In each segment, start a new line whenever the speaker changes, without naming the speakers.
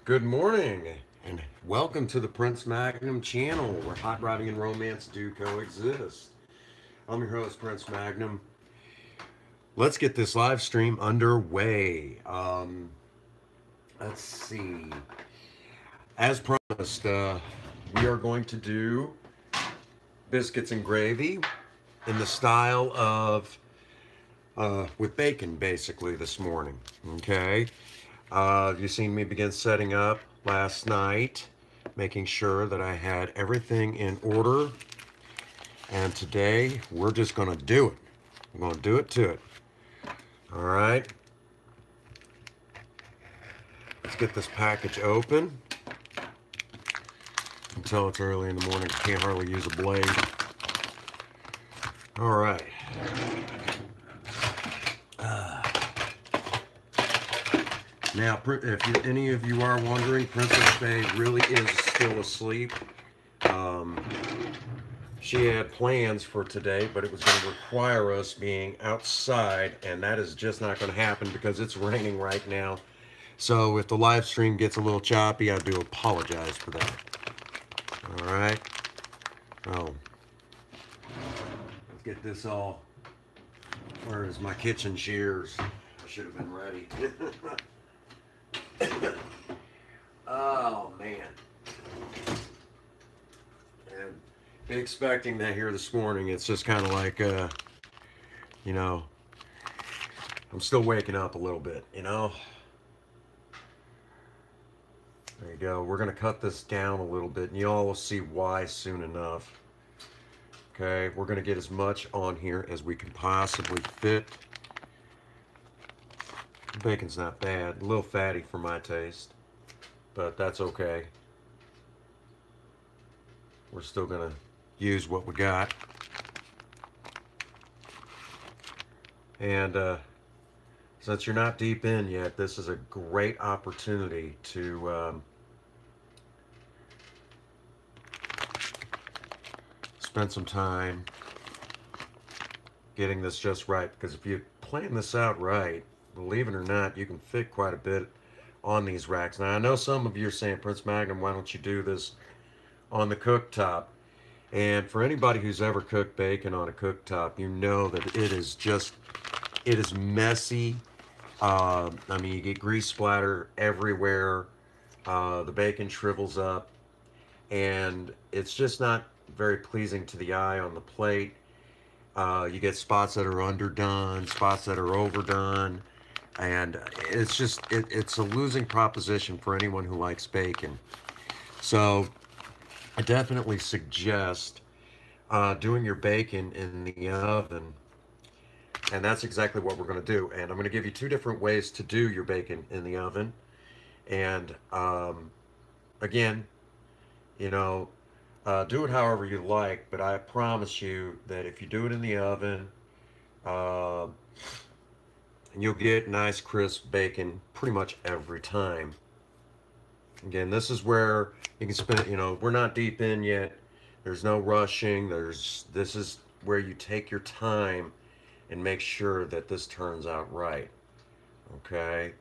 Good morning, and welcome to the Prince Magnum channel, where hot rodding and romance do coexist. I'm your host, Prince Magnum. Let's get this live stream underway. Let's see. As promised, we are going to do biscuits and gravy in the style of with bacon, basically, this morning. Okay. You seen me begin setting up last night, making sure that I had everything in order. And today we're just going to do it. We're going to do it to it. All right. Let's get this package open. Until it's early in the morning, I can't hardly use a blade. All right. Now, if any of you are wondering, Princess Fhaie really is still asleep. She had plans for today, but it was going to require us being outside, and that is just not going to happen because it's raining right now. So if the live stream gets a little choppy, I do apologize for that. All right. Oh, let's get this all. Where is my kitchen shears? I should have been ready. Oh man. And be expecting that here this morning. It's just kind of like, you know, I'm still waking up a little bit, you know. There you go. We're going to cut this down a little bit, and y'all will see why soon enough. Okay, we're going to get as much on here as we can possibly fit. The bacon's not bad. A little fatty for my taste, but that's okay. We're still going to use what we got. And since you're not deep in yet, this is a great opportunity to spend some time getting this just right. Because if you plan this out right, believe it or not, you can fit quite a bit on these racks. Now, I know some of you are saying, Prince Magnum, why don't you do this on the cooktop? And for anybody who's ever cooked bacon on a cooktop, you know that it is messy. I mean, you get grease splatter everywhere. The bacon shrivels up, and it's just not very pleasing to the eye on the plate. You get spots that are underdone, spots that are overdone, and it's a losing proposition for anyone who likes bacon. So I definitely suggest doing your bacon in the oven, and that's exactly what we're going to do. And I'm going to give you two different ways to do your bacon in the oven. And again, you know, do it however you like, but I promise you that if you do it in the oven, uh, you'll get nice crisp bacon pretty much every time. Again, this is where you can spend, we're not deep in yet. There's no rushing. This is where you take your time and make sure that this turns out right. Okay?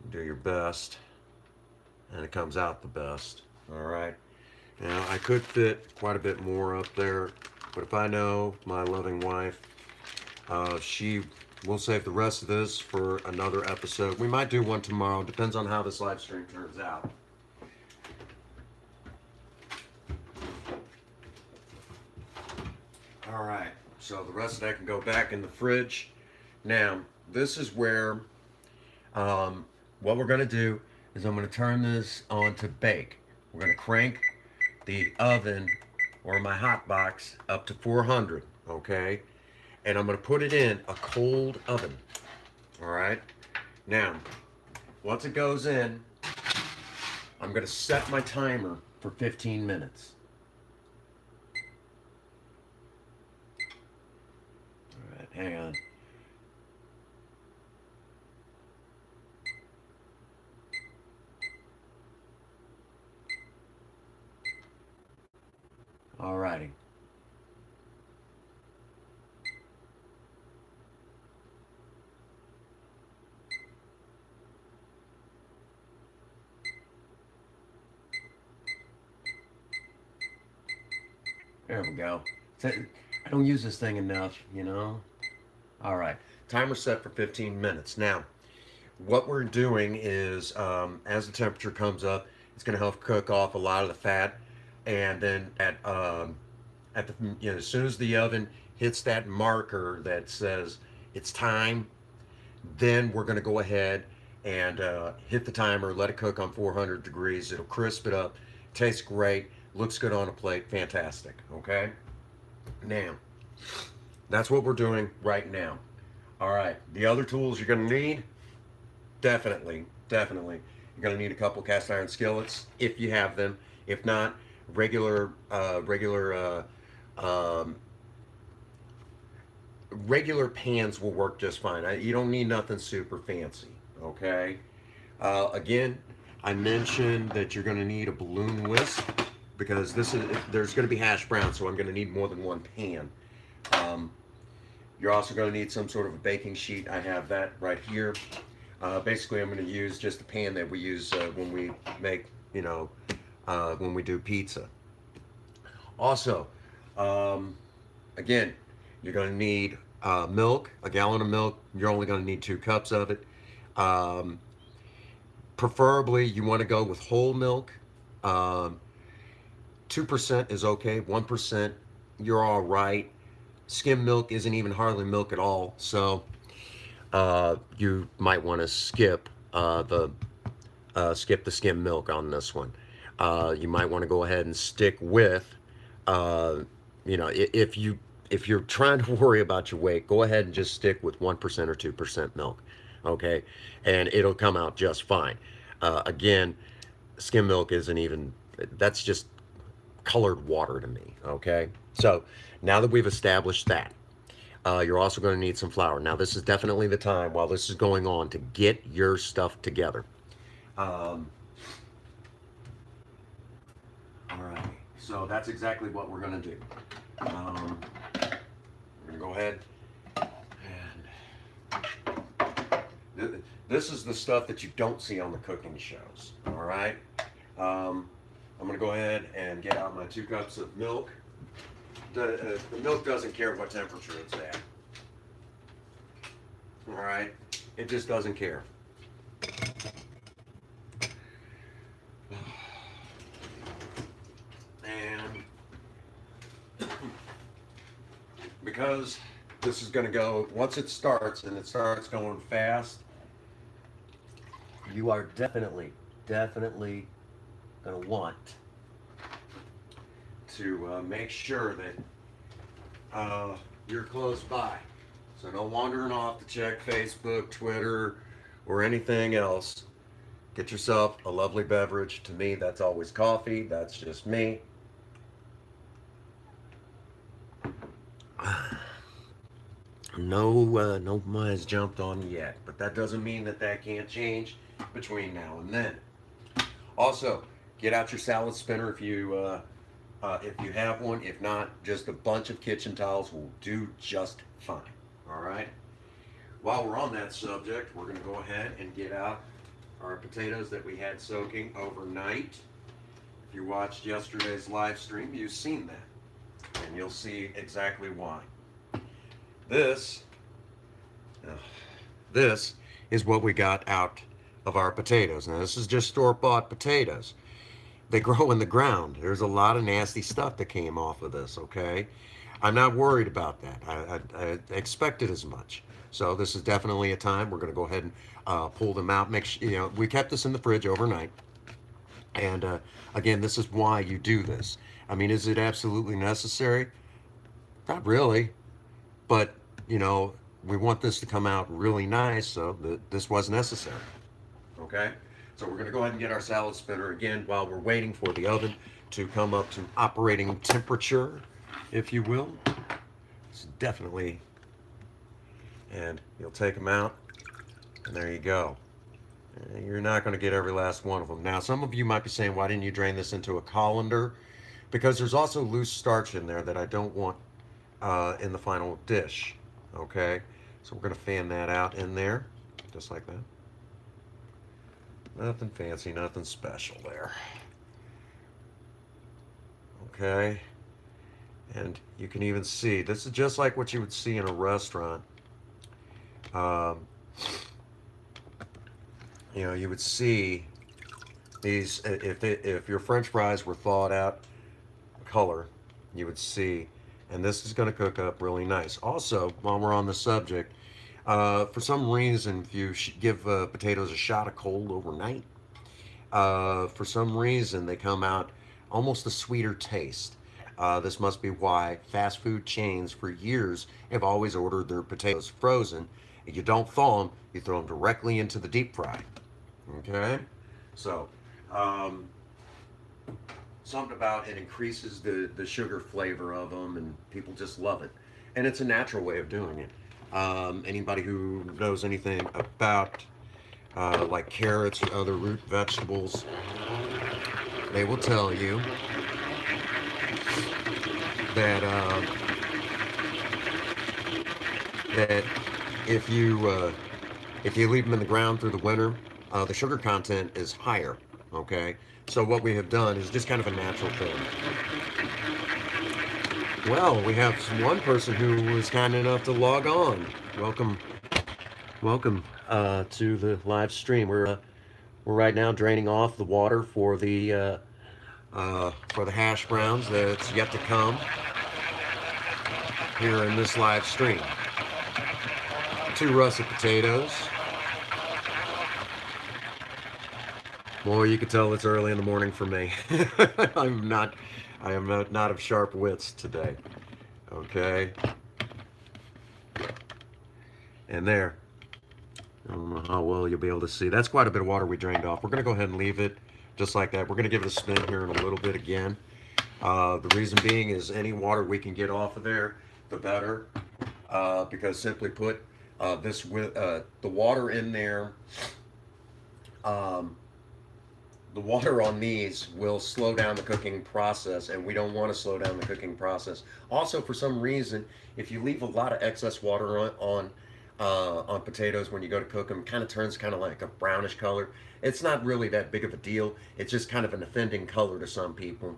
Do your best, and it comes out the best. All right? Now, I could fit quite a bit more up there, but if I know my loving wife, she will save the rest of this for another episode. We might do one tomorrow. Depends on how this live stream turns out. All right, so the rest of that can go back in the fridge. Now, this is where what we're going to do is I'm going to turn this on to bake. We're going to crank the oven or my hot box up to 400, okay? And I'm going to put it in a cold oven, all right? Now, once it goes in, I'm going to set my timer for 15 minutes. All right, hang on. All righty. There we go. I don't use this thing enough, you know. All right, timer set for 15 minutes. Now, what we're doing is, as the temperature comes up, it's going to help cook off a lot of the fat, and then at the as soon as the oven hits that marker that says it's time, then we're going to go ahead and hit the timer, let it cook on 400 degrees. It'll crisp it up, tastes great, looks good on a plate, fantastic. Okay, now that's what we're doing right now. All right, the other tools you're going to need, definitely, you're going to need a couple cast iron skillets if you have them. If not, regular pans will work just fine. You don't need nothing super fancy, okay? Again, I mentioned that you're going to need a balloon whisk because there's going to be hash brown, so I'm going to need more than one pan. You're also going to need some sort of a baking sheet. I have that right here. Basically, I'm going to use just the pan that we use when we make, when we do pizza. Also, again, you're going to need milk, a gallon of milk. You're only going to need 2 cups of it. Preferably, you want to go with whole milk. 2% is okay. 1%, you're all right. Skim milk isn't even hardly milk at all, so you might want to skip the skim milk on this one. You might want to go ahead and stick with, if you're trying to worry about your weight, go ahead and just stick with 1% or 2% milk, okay? And it'll come out just fine. Again, skim milk isn't even, that's just colored water to me, okay? So now that we've established that, you're also going to need some flour. Now, this is definitely the time while this is going on to get your stuff together. All right, so that's exactly what we're going to do. We're going to go ahead and this is the stuff that you don't see on the cooking shows. All right, I'm going to go ahead and get out my 2 cups of milk. The milk doesn't care what temperature it's at. All right, it just doesn't care. And because this is going to go, once it starts and it starts going fast, you are definitely going to want to make sure that you're close by. So no wandering off to check Facebook, Twitter, or anything else. Get yourself a lovely beverage. To me, that's always coffee. That's just me. No one has jumped on yet, but that doesn't mean that can't change between now and then. Also, get out your salad spinner if you have one. If not, just a bunch of kitchen towels will do just fine. All right. While we're on that subject, we're going to go ahead and get out our potatoes that we had soaking overnight. If you watched yesterday's live stream, you've seen that, and you'll see exactly why. This is what we got out of our potatoes. Now, this is just store-bought potatoes. They grow in the ground. There's a lot of nasty stuff that came off of this, okay? I'm not worried about that. I expected as much. So this is definitely a time. We're going to go ahead and pull them out. Make sure, we kept this in the fridge overnight. And again, this is why you do this. I mean, is it absolutely necessary? Not really. But, we want this to come out really nice, so this was necessary. Okay? So we're going to go ahead and get our salad spinner again while we're waiting for the oven to come up to operating temperature, if you will. It's definitely, and you'll take them out, and there you go. And you're not going to get every last one of them. Now, some of you might be saying, why didn't you drain this into a colander? Because there's also loose starch in there that I don't want in the final dish. Okay? So we're going to fan that out in there, just like that. Nothing fancy, nothing special there. Okay. And you can even see, this is just like what you would see in a restaurant. Um, you know, you would see these, if your French fries were thawed out color, you would see, and this is going to cook up really nice. Also, while we're on the subject, for some reason, if you give potatoes a shot of cold overnight, for some reason they come out almost a sweeter taste. This must be why fast food chains for years have always ordered their potatoes frozen. If you don't thaw them, you throw them directly into the deep fry. Okay? So, um, something about it increases the sugar flavor of them, and people just love it. And it's a natural way of doing it. Anybody who knows anything about like carrots or other root vegetables, they will tell you that that if you leave them in the ground through the winter, the sugar content is higher. Okay, so what we have done is just kind of a natural thing. Well, we have one person who was kind enough to log on. Welcome, welcome to the live stream. We're right now draining off the water for the hash browns that's yet to come here in this live stream. 2 russet potatoes. Boy, you can tell it's early in the morning for me. I am not of sharp wits today. Okay. And there. I don't know how well you'll be able to see. That's quite a bit of water we drained off. We're going to go ahead and leave it just like that. We're going to give it a spin here in a little bit again. The reason being is any water we can get off of there, the better. Because simply put, the water in there, the water on these will slow down the cooking process, and we don't want to slow down the cooking process. Also, for some reason, if you leave a lot of excess water on potatoes when you go to cook them, kind of turns kind of like a brownish color. It's not really that big of a deal. It's just kind of an offending color to some people.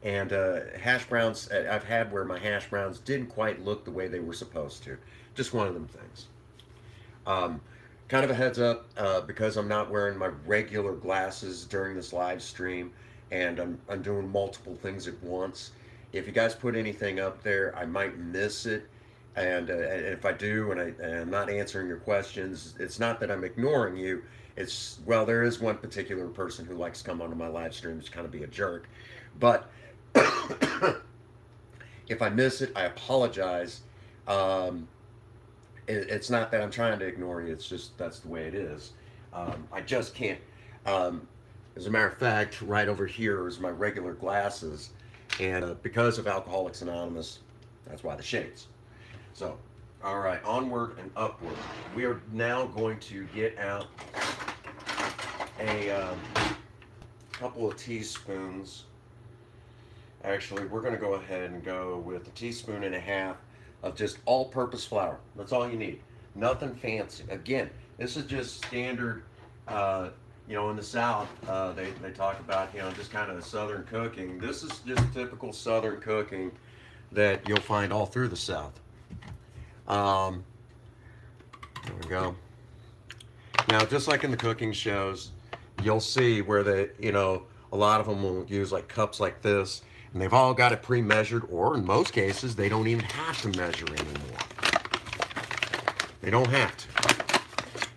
And hash browns, I've had where my hash browns didn't quite look the way they were supposed to. Just one of them things. Kind of a heads up, because I'm not wearing my regular glasses during this live stream, and I'm doing multiple things at once. If you guys put anything up there, I might miss it. And if I do, and I'm not answering your questions, it's not that I'm ignoring you. It's, well, there is one particular person who likes to come onto my live streams to kind of be a jerk. But if I miss it, I apologize. It's not that I'm trying to ignore you. It's just that's the way it is. I just can't. As a matter of fact, right over here is my regular glasses. And because of Alcoholics Anonymous, that's why the shades. So, all right, onward and upward. We are now going to get out a couple of teaspoons. Actually, we're going to go ahead and go with a teaspoon and a half of just all-purpose flour. That's all you need. Nothing fancy. Again, this is just standard, you know, in the South, they talk about, you know, just kind of Southern cooking. This is just typical Southern cooking that you'll find all through the South. There we go. Now, just like in the cooking shows, you'll see where they, you know, a lot of them will use like cups like this, and they've all got it pre-measured, or in most cases, they don't even have to measure anymore. They don't have to.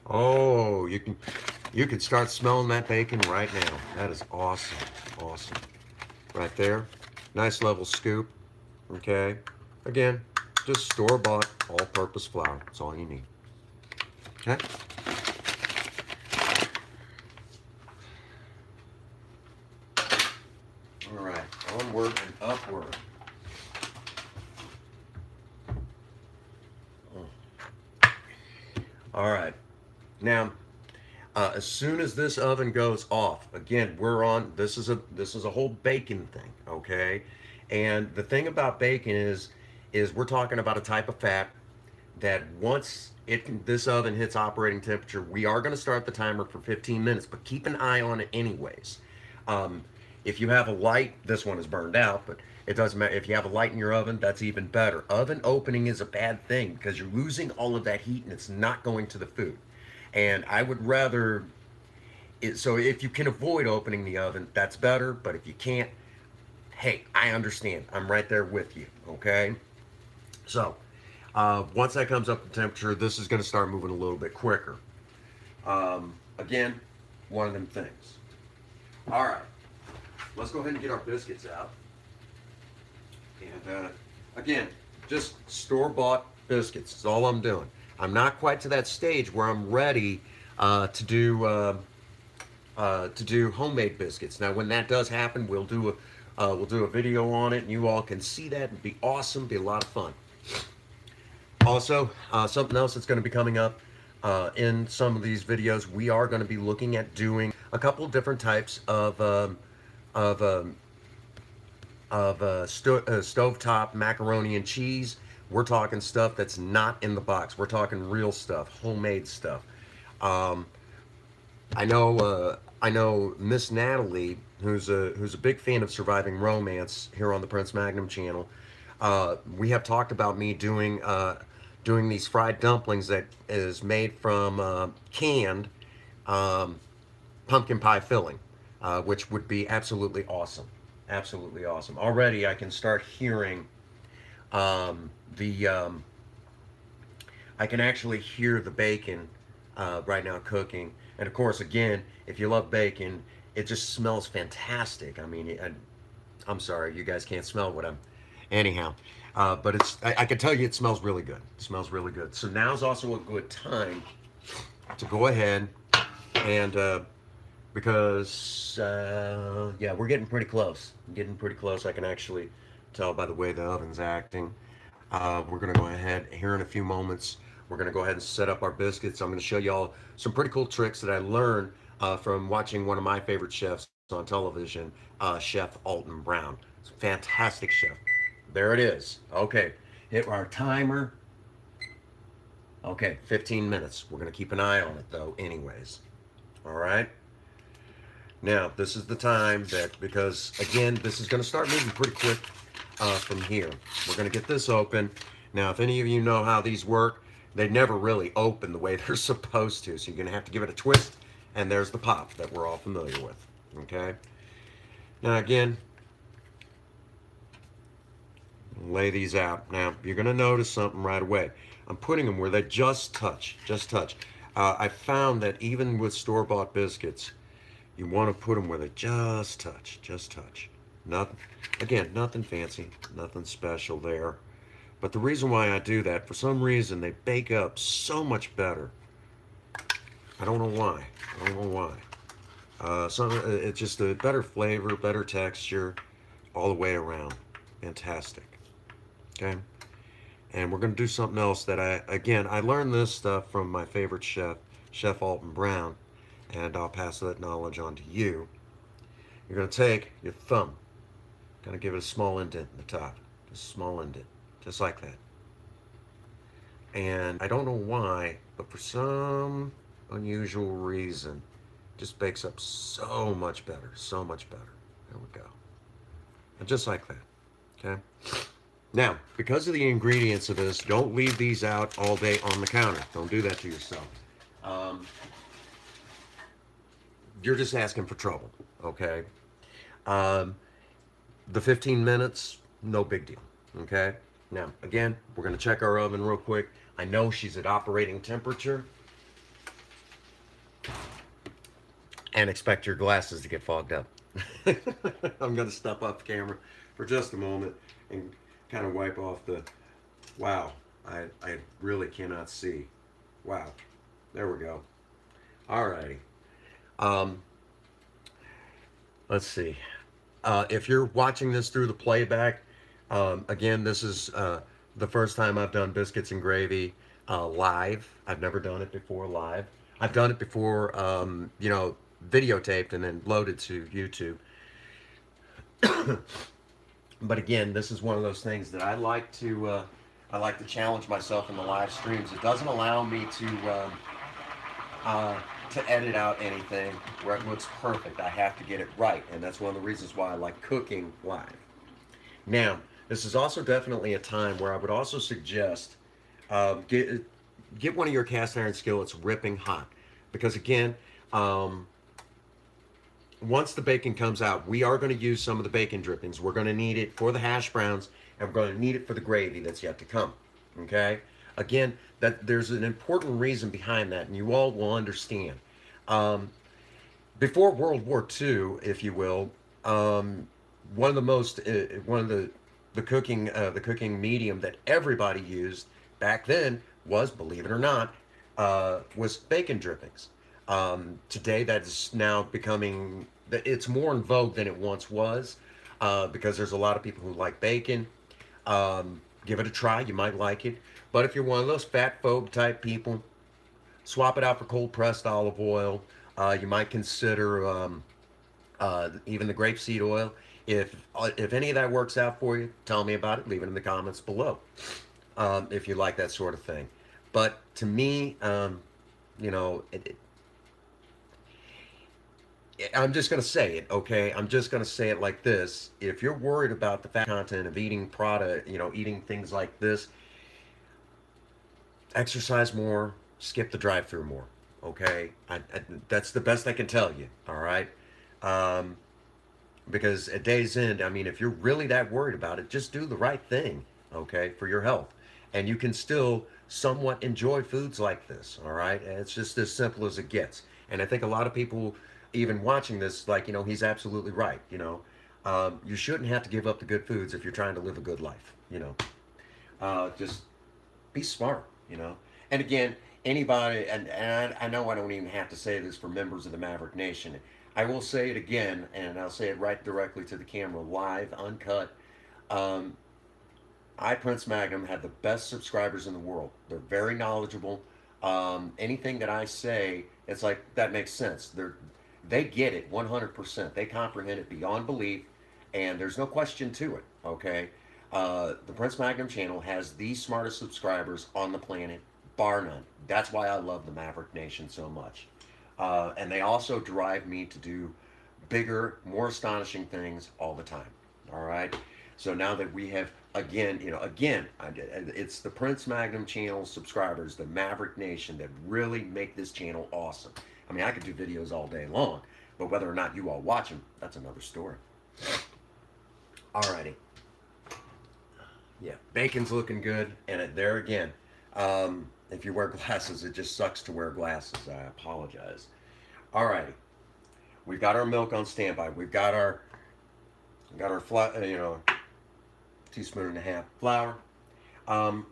Oh, you can start smelling that bacon right now. That is awesome, awesome. Right there, nice level scoop. Okay, again, just store-bought all-purpose flour. That's all you need. Okay. All right, onward and upward. All right, now as soon as this oven goes off, again, we're on. This is a whole bacon thing, okay? And the thing about bacon is we're talking about a type of fat that once this oven hits operating temperature, we are going to start the timer for 15 minutes, but keep an eye on it anyways. If you have a light, this one is burned out, but It doesn't matter if you have a light in your oven, that's even better. Oven opening is a bad thing because you're losing all of that heat and it's not going to the food. And I would rather so if you can avoid opening the oven, that's better. But if you can't, hey, I understand. I'm right there with you. Okay. So once that comes up to temperature, this is going to start moving a little bit quicker. Again, one of them things. All right. Let's go ahead and get our biscuits out. And again, just store-bought biscuits. That's all I'm doing. I'm not quite to that stage where I'm ready to do homemade biscuits. Now, when that does happen, we'll do a video on it, and you all can see that and be awesome, be a lot of fun. Also, something else that's going to be coming up in some of these videos, we are going to be looking at doing a couple different types of stovetop macaroni and cheese. We're talking stuff that's not in the box. We're talking real stuff, homemade stuff. I know Miss Natalie, who's a big fan of Surviving Romance here on the Prince Magnum channel. We have talked about me doing these fried dumplings that is made from canned pumpkin pie filling, which would be absolutely awesome. Absolutely awesome. Already I can start hearing I can actually hear the bacon right now cooking. And of course, again, if you love bacon, it just smells fantastic. I mean, I'm sorry, you guys can't smell what I'm... Anyhow, but I can tell you it smells really good. It smells really good. So now's also a good time to go ahead and... because yeah, we're getting pretty close. Getting pretty close. I can actually tell by the way the oven's acting. We're gonna go ahead here in a few moments. We're gonna go ahead and set up our biscuits. I'm gonna show y'all some pretty cool tricks that I learned from watching one of my favorite chefs on television, Chef Alton Brown. It's a fantastic chef. There it is. Okay, hit our timer. Okay, 15 minutes. We're gonna keep an eye on it though, anyways. All right. Now, this is the time that, because again, this is going to start moving pretty quick from here. We're going to get this open. Now, if any of you know how these work, they never really open the way they're supposed to. So you're going to have to give it a twist, and there's the pop that we're all familiar with. Okay? Now, again, lay these out. Now, you're going to notice something right away. I'm putting them where they just touch, I found that even with store-bought biscuits, you want to put them where they just touch. Nothing, again, nothing fancy, nothing special there. But the reason why I do that, for some reason, they bake up so much better. I don't know why. It's just a better flavor, better texture, all the way around. Fantastic. Okay? And we're going to do something else that I learned this stuff from my favorite chef, Chef Alton Brown. And I'll pass that knowledge on to you. You're going to take your thumb, going to give it a small indent in the top, just a small indent, just like that. And I don't know why, but for some unusual reason, it just bakes up so much better, so much better. There we go. And just like that, okay? Now, because of the ingredients of this, don't leave these out all day on the counter. Don't do that to yourself. You're just asking for trouble, okay? The 15 minutes, no big deal, okay? Now, again, we're going to check our oven real quick. I know she's at operating temperature. And expect your glasses to get fogged up. I'm going to step off the camera for just a moment and kind of wipe off the... Wow, I really cannot see. Wow, there we go. Alrighty. Let's see. If you're watching this through the playback, again, this is the first time I've done biscuits and gravy live. I've never done it before live. I've done it before, you know, videotaped and then loaded to YouTube. But again, this is one of those things that I like to challenge myself in the live streams. It doesn't allow me to edit out anything where it looks perfect. I have to get it right, and that's one of the reasons why I like cooking live. Now, this is also definitely a time where I would also suggest get one of your cast iron skillets ripping hot, because again, um, once the bacon comes out, we are going to use some of the bacon drippings. We're going to need it for the hash browns, and we're going to need it for the gravy that's yet to come. Okay? Again, that there's an important reason behind that, and you all will understand. Um, Before World War II, if you will, one of the most one of the cooking medium that everybody used back then was, believe it or not, was bacon drippings. Today, that's now becoming it's more in vogue than it once was, because there's a lot of people who like bacon. Give it a try, you might like it. But if you're one of those fat phobe type people, swap it out for cold pressed olive oil. You might consider even the grapeseed oil. If any of that works out for you, tell me about it. Leave it in the comments below, if you like that sort of thing. But to me, you know, I'm just going to say it, okay? I'm just going to say it like this. If you're worried about the fat content of eating product, you know, eating things like this, exercise more, skip the drive-through more, okay? That's the best I can tell you, all right? Um, because at day's end, I mean, if you're really that worried about it, just do the right thing, okay, for your health. And you can still somewhat enjoy foods like this, all right? And it's just as simple as it gets. And I think a lot of people, even watching this, like, you know, he's absolutely right, you know. You shouldn't have to give up the good foods if you're trying to live a good life, you know. Just be smart, you know. And again, anybody, and I know I don't even have to say this for members of the Maverick Nation. I will say it again, and I'll say it right directly to the camera, live, uncut. Um, Prince Magnum, have the best subscribers in the world. They're very knowledgeable. Anything that I say, it's like, that makes sense. They get it 100%. They comprehend it beyond belief, and there's no question to it, okay? The Prince Magnum channel has the smartest subscribers on the planet, bar none. That's why I love the Maverick Nation so much. And they also drive me to do bigger, more astonishing things all the time. All right. So now that we have, again, you know, it's the Prince Magnum channel subscribers, the Maverick Nation, that really make this channel awesome. I mean, I could do videos all day long, but whether or not you all watch them, that's another story. Alrighty. Yeah, bacon's looking good, and there again, if you wear glasses, it just sucks to wear glasses. I apologize. Alrighty, we've got our milk on standby. We've got our you know, teaspoon and a half flour, and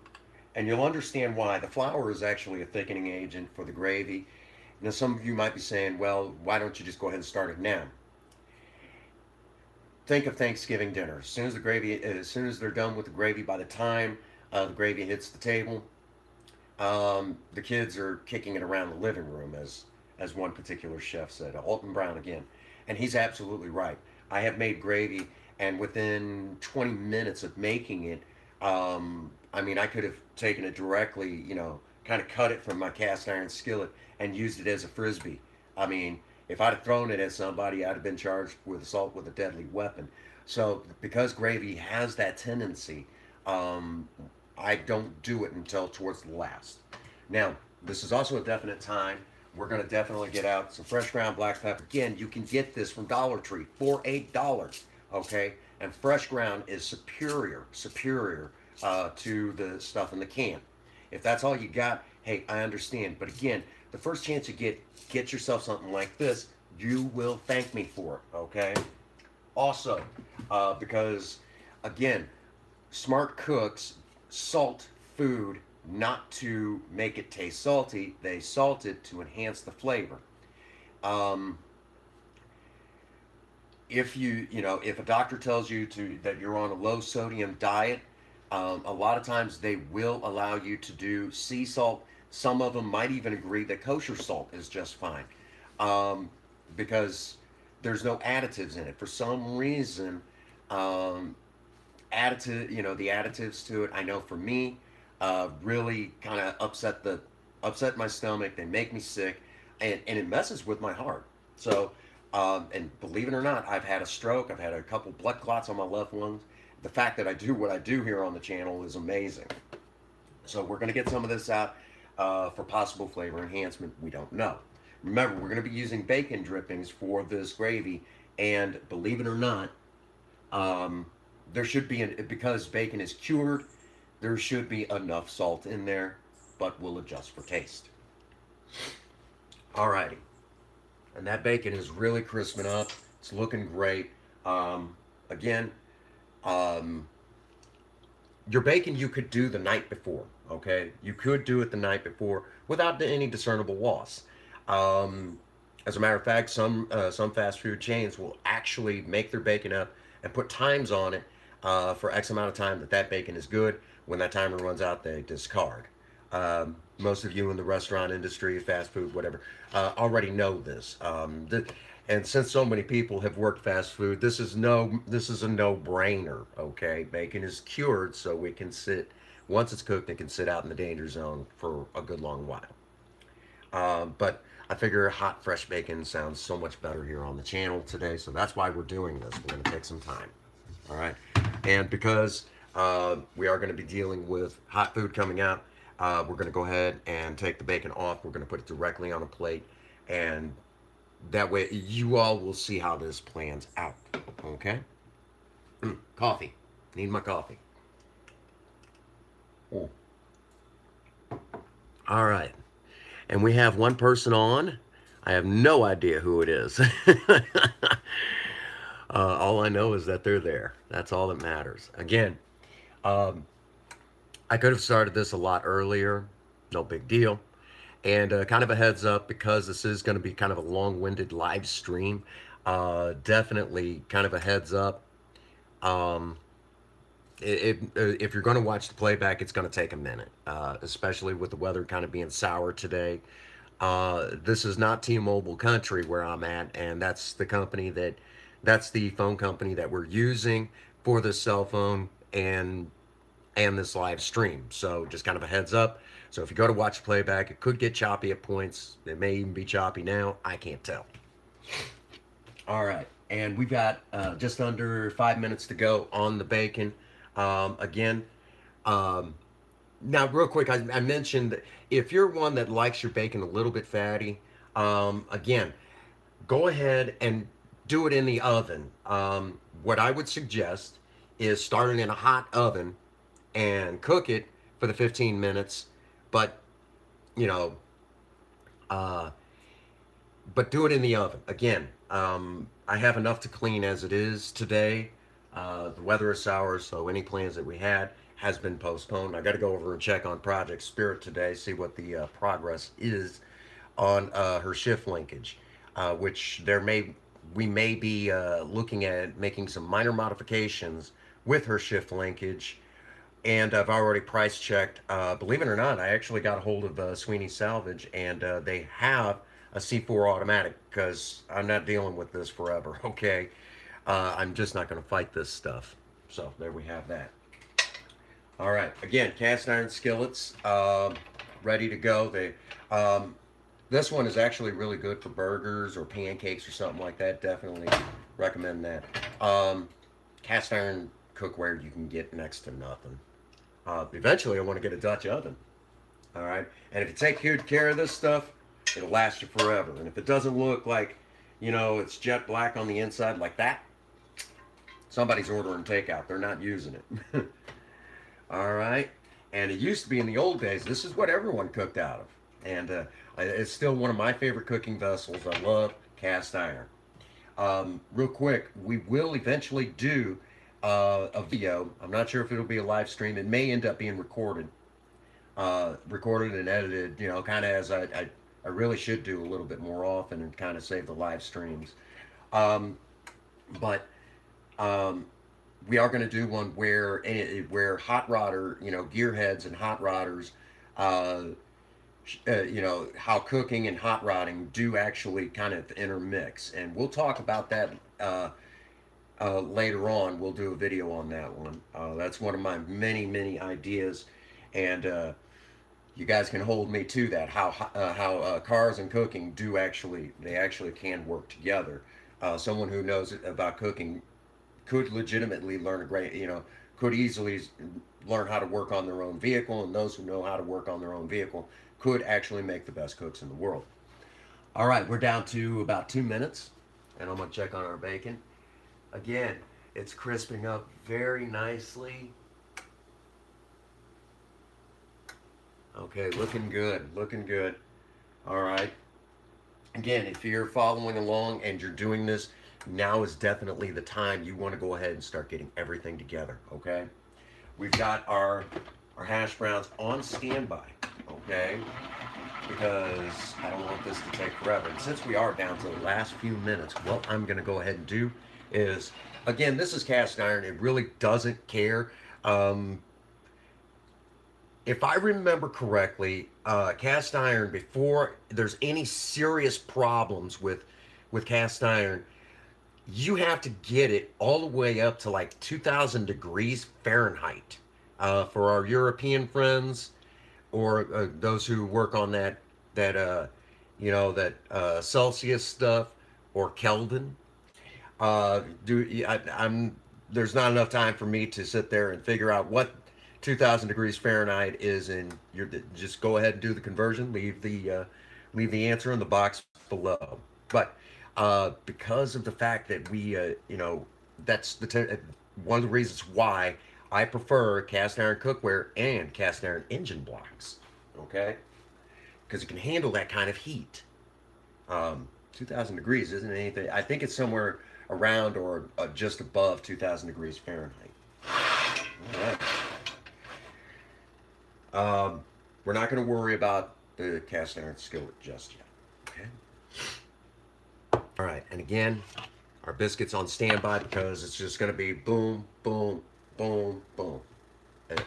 you'll understand why. The flour is actually a thickening agent for the gravy. Now, some of you might be saying, well, why don't you just go ahead and start it now? Think of Thanksgiving dinner. As soon as they're done with the gravy, by the time the gravy hits the table, the kids are kicking it around the living room, as one particular chef said, Alton Brown again, and he's absolutely right. I have made gravy, and within 20 minutes of making it, I mean, I could have taken it directly, you know, kind of cut it from my cast iron skillet and used it as a frisbee. I mean, if I'd have thrown it at somebody, I'd have been charged with assault with a deadly weapon. So because gravy has that tendency, I don't do it until towards the last. Now, this is also a definite time. We're going to definitely get out some fresh ground black pepper. Again, you can get this from Dollar Tree for $8, okay? And fresh ground is superior to the stuff in the can. If that's all you got, hey, I understand. But again, the first chance you get yourself something like this, you will thank me for it, okay? Also, because, again, smart cooks salt food not to make it taste salty. They salt it to enhance the flavor. If if a doctor tells you that you're on a low sodium diet, a lot of times they will allow you to do sea salt. Some of them might even agree that kosher salt is just fine, because there's no additives in it. For some reason, the additives to it, I know for me, really kind of upset my stomach. They make me sick, and it messes with my heart. So, and believe it or not, I've had a stroke. I've had a couple blood clots on my left lung. the fact that I do what I do here on the channel is amazing. So we're going to get some of this out for possible flavor enhancement. We don't know. Remember, we're going to be using bacon drippings for this gravy, and believe it or not, there should be, because bacon is cured, there should be enough salt in there, but we'll adjust for taste. Alrighty, and that bacon is really crisping up. It's looking great. Again, your bacon you could do the night before, okay? You could do it the night before without any discernible loss. As a matter of fact, some fast food chains will actually make their bacon up and put times on it for X amount of time that bacon is good. When that timer runs out, they discard. Most of you in the restaurant industry, fast food, whatever, already know this. And since so many people have worked fast food, this is a no-brainer. Okay, bacon is cured, so we can sit. Once it's cooked, it can sit out in the danger zone for a good long while. But I figure hot, fresh bacon sounds so much better here on the channel today, so that's why we're doing this. We're going to take some time. All right, and because we are going to be dealing with hot food coming out, we're going to go ahead and take the bacon off. We're going to put it directly on a plate, and that way you all will see how this plans out. Okay? Coffee. Need my coffee. Oh. All right. And we have one person on. I have no idea who it is. All I know is that they're there. That's all that matters. Again, I could have started this a lot earlier. No big deal. And kind of a heads up, because this is going to be kind of a long-winded live stream. Definitely kind of a heads up. If you're going to watch the playback, it's going to take a minute, especially with the weather kind of being sour today. This is not T-Mobile country where I'm at, and that's the phone company that we're using for this cell phone and this live stream. So just kind of a heads up. So if you go to watch playback, it could get choppy at points. It may even be choppy now. I can't tell. All right. And we've got just under 5 minutes to go on the bacon. Again, now real quick, I mentioned that if you're one that likes your bacon a little bit fatty, again, go ahead and do it in the oven. What I would suggest is start it in a hot oven and cook it for the 15 minutes. But, you know, but do it in the oven. Again, I have enough to clean as it is today. The weather is sour, so any plans that we had has been postponed. I got to go over and check on Project Spirit today, see what the progress is on her shift linkage, which we may be looking at making some minor modifications with her shift linkage. And I've already price checked. Believe it or not, I actually got a hold of Sweeney Salvage, and they have a C4 automatic, because I'm not dealing with this forever, okay? I'm just not going to fight this stuff. So there we have that. All right, again, cast iron skillets, ready to go. This one is actually really good for burgers or pancakes or something like that. Definitely recommend that. Cast iron cookware you can get next to nothing. Eventually, I want to get a Dutch oven. All right, and if you take good care of this stuff, it'll last you forever. And if it doesn't look like, you know, it's jet black on the inside like that, somebody's ordering takeout. They're not using it. All right, and it used to be in the old days, this is what everyone cooked out of. And it's still one of my favorite cooking vessels. I love cast iron. Real quick, we will eventually do a video. I'm not sure if it'll be a live stream. It may end up being recorded and edited, you know, kind of as I really should do a little bit more often, and kind of save the live streams. We are going to do one where hot rodder, you know, gearheads and hot rodders, you know, how cooking and hot rodding do actually kind of intermix, and we'll talk about that later on. We'll do a video on that one. That's one of my many ideas, and you guys can hold me to that. How cars and cooking they actually can work together. Someone who knows about cooking could legitimately learn could easily learn how to work on their own vehicle, and those who know how to work on their own vehicle could actually make the best cooks in the world. All right, we're down to about 2 minutes, and I'm gonna check on our bacon. Again, it's crisping up very nicely. Okay, looking good, looking good. All right. Again, if you're following along and you're doing this, now is definitely the time you want to go ahead and start getting everything together, okay? We've got our hash browns on standby, okay? Because I don't want this to take forever. And since we are down to the last few minutes, what I'm going to go ahead and do is, again, this is cast iron. It really doesn't care. If I remember correctly, cast iron, before there's any serious problems with cast iron, you have to get it all the way up to like 2,000 degrees Fahrenheit. For our European friends, or those who work on that Celsius stuff, or Kelvin. There's not enough time for me to sit there and figure out what 2,000 degrees Fahrenheit is, and just go ahead and do the conversion. Leave the answer in the box below. But because of the fact that that's one of the reasons why I prefer cast iron cookware and cast iron engine blocks. Okay, because it can handle that kind of heat. 2,000 degrees isn't anything. I think it's somewhere around or just above 2,000 degrees Fahrenheit. All right. We're not going to worry about the cast iron skillet just yet. Okay. All right, and again, our biscuits on standby because it's just going to be boom, boom, boom, boom. And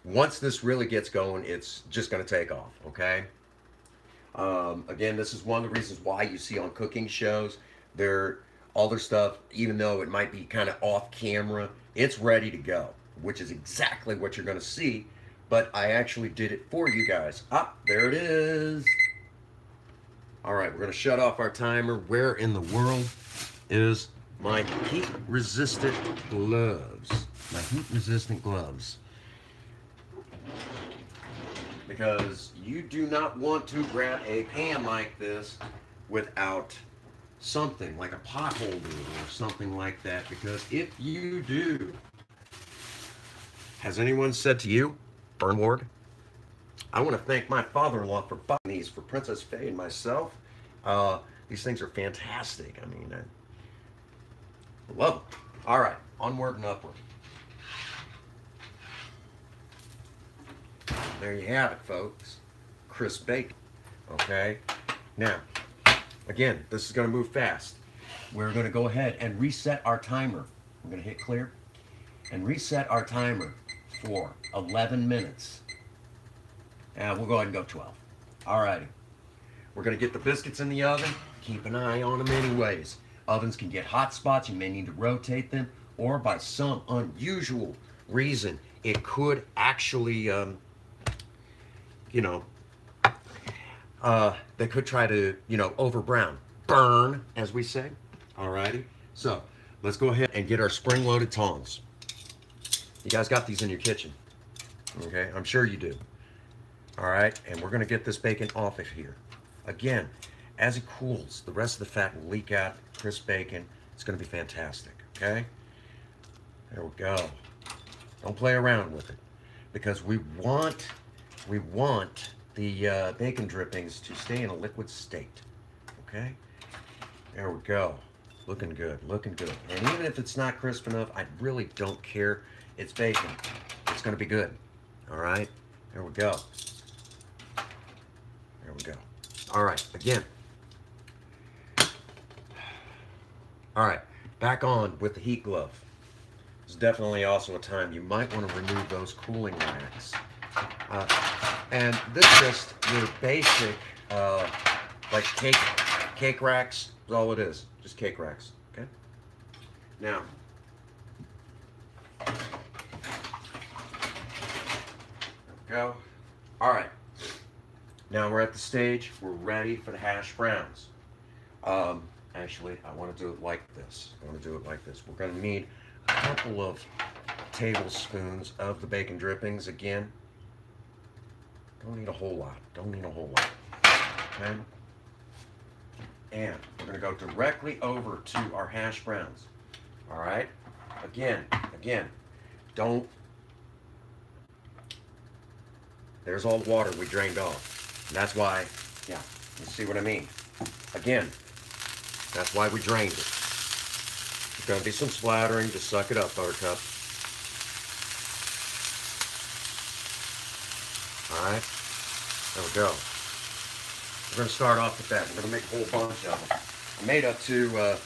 once this really gets going, it's just going to take off. Okay. Again, this is one of the reasons why you see on cooking shows, all their stuff, even though it might be kind of off camera, it's ready to go, which is exactly what you're going to see. But I actually did it for you guys. Ah, there it is. All right, we're going to shut off our timer. Where in the world is my heat-resistant gloves? My heat-resistant gloves. Because you do not want to grab a pan like this without something like a pot holder or something like that. Because if you do, has anyone said to you, Burn Ward, I want to thank my father-in-law for buying these for Princess Fhaie and myself. These things are fantastic. I mean, I love them. All right, onward and upward. There you have it, folks. Crisp bacon. Okay. Now, again, this is going to move fast. We're going to go ahead and reset our timer. I'm going to hit clear and reset our timer for 11 minutes. And we'll go ahead and go 12. All righty. We're going to get the biscuits in the oven. Keep an eye on them anyways. Ovens can get hot spots. You may need to rotate them. Or by some unusual reason, it could actually, they could try to, over brown. Burn, as we say. All righty. So, let's go ahead and get our spring-loaded tongs. You guys got these in your kitchen. Okay, I'm sure you do. All right, and we're going to get this bacon off of here. Again, as it cools, the rest of the fat will leak out. Crisp bacon. It's going to be fantastic. Okay? There we go. Don't play around with it, because we want the bacon drippings to stay in a liquid state. Okay? There we go. Looking good, looking good. And even if it's not crisp enough, I really don't care. It's bacon. It's going to be good. All right? There we go. There we go. All right, again. All right, back on with the heat glove. This is definitely also a time you might want to remove those cooling racks. And this is just your basic, like cake racks is all it is. Just cake racks, okay? Now, there we go. All right. Now we're at the stage, we're ready for the hash browns. Actually, I want to do it like this. We're going to need a couple of tablespoons of the bacon drippings again. Don't need a whole lot. Don't need a whole lot. Okay? And we're going to go directly over to our hash browns. All right? Again, don't. There's all the water we drained off. And that's why, yeah, you see what I mean? Again, that's why we drained it. There's going to be some splattering. Just suck it up, Buttercup. All right? There we go. We're going to start off with that. We're going to make a whole bunch of them. I made up to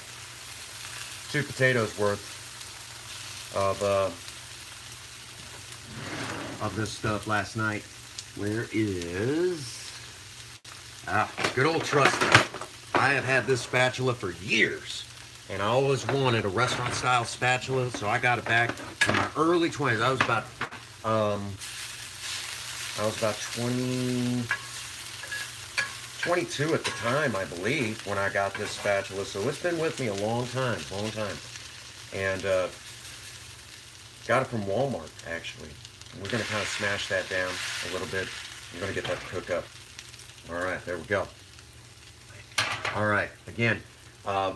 2 potatoes worth of this stuff last night. Where is good old trusty? I have had this spatula for years, and I always wanted a restaurant style spatula, so I got it back in my early 20s. I was about 22 at the time, I believe, when I got this spatula. So it's been with me a long time. And got it from Walmart, actually. We're going to kind of smash that down a little bit. We're going to get that to cook up. All right, there we go. All right, again,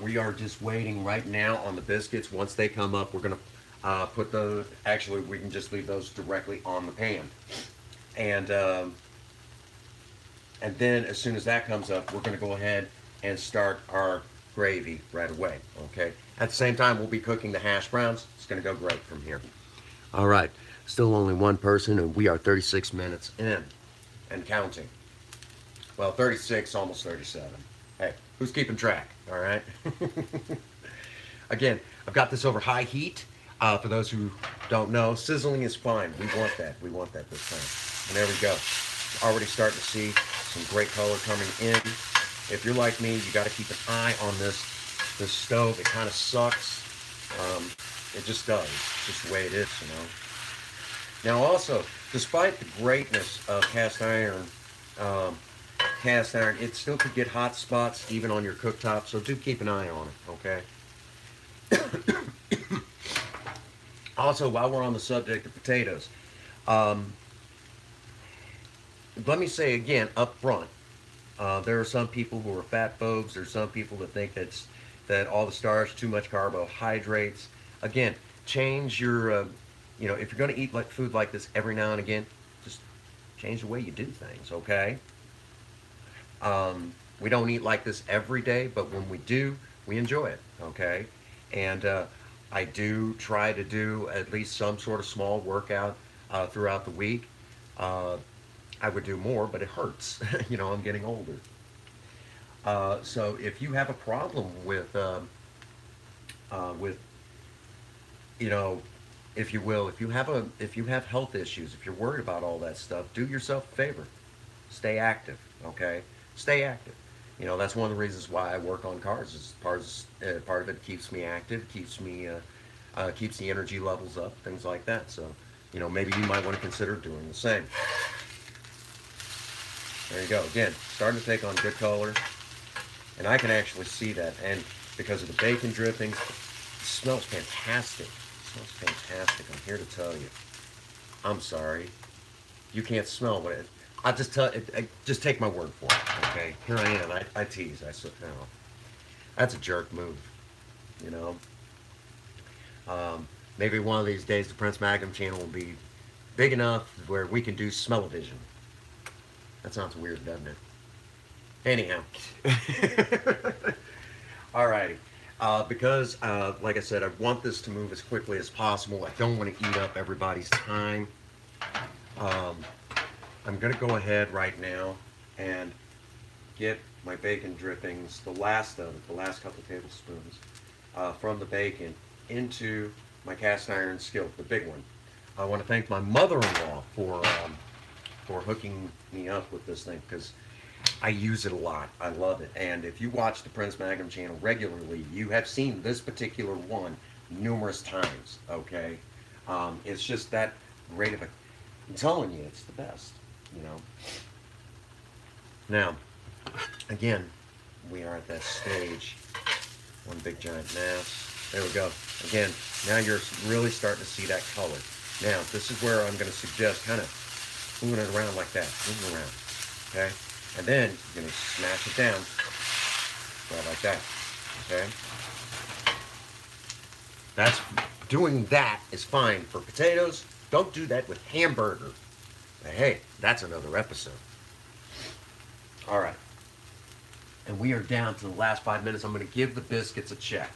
we are just waiting right now on the biscuits. Once they come up, we're going to put those, actually, we can just leave those directly on the pan. And then as soon as that comes up, we're going to go ahead and start our gravy right away, okay? At the same time, we'll be cooking the hash browns. It's going to go great from here. All right, still only one person, and we are 36 minutes in and counting. Well, 36, almost 37. Hey, who's keeping track, all right? Again, I've got this over high heat. For those who don't know, sizzling is fine. We want that. We want that this time. And there we go. Already starting to see some great color coming in. If you're like me, you got to keep an eye on this stove. It kind of sucks. It just does. It's just the way it is, you know. Now also, despite the greatness of cast iron, it still could get hot spots even on your cooktop, so do keep an eye on it, okay? Also, while we're on the subject of potatoes, let me say again up front, there are some people who are fat phobes. There's some people that think that all the starch, too much carbohydrates. Again, change your, you know, if you're going to eat like food like this every now and again, just change the way you do things, okay? We don't eat like this every day, but when we do, we enjoy it, okay? And I do try to do at least some sort of small workout throughout the week. I would do more, but it hurts. You know, I'm getting older. So if you have a problem with, you know, if you will, if you have health issues, if you're worried about all that stuff, do yourself a favor. Stay active, okay? Stay active. You know, that's one of the reasons why I work on cars. Is part of it keeps me active, keeps the energy levels up, things like that. So, you know, maybe you might want to consider doing the same. There you go. Again, starting to take on good color. And I can actually see that. And because of the bacon drippings, it smells fantastic. It smells fantastic. I'm here to tell you. I'm sorry. You can't smell what it... I'll just tell... just take my word for it, okay? Here I am. I tease. I said, no. That's a jerk move, you know? Maybe one of these days the Prince Magnum channel will be big enough where we can do smell-o-vision. That sounds weird, doesn't it? Anyhow. Alrighty. Because, like I said, I want this to move as quickly as possible. I don't want to eat up everybody's time. I'm going to go ahead right now and get my bacon drippings, the last of it, the last couple tablespoons, from the bacon into my cast iron skillet, the big one. I want to thank my mother-in-law for hooking me up with this thing, because I use it a lot. I love it. And if you watch the Prince Magnum channel regularly, you have seen this particular one numerous times, okay? It's just that great of a... I'm telling you, it's the best, you know? Now, again, we are at that stage. One big giant mass. There we go. Again, now you're really starting to see that color. Now, this is where I'm going to suggest kind of moving it around like that. Moving around. Okay? And then you're going to smash it down. Right like that. Okay? Doing that is fine for potatoes. Don't do that with hamburger. But hey, that's another episode. All right. And we are down to the last 5 minutes. I'm going to give the biscuits a check.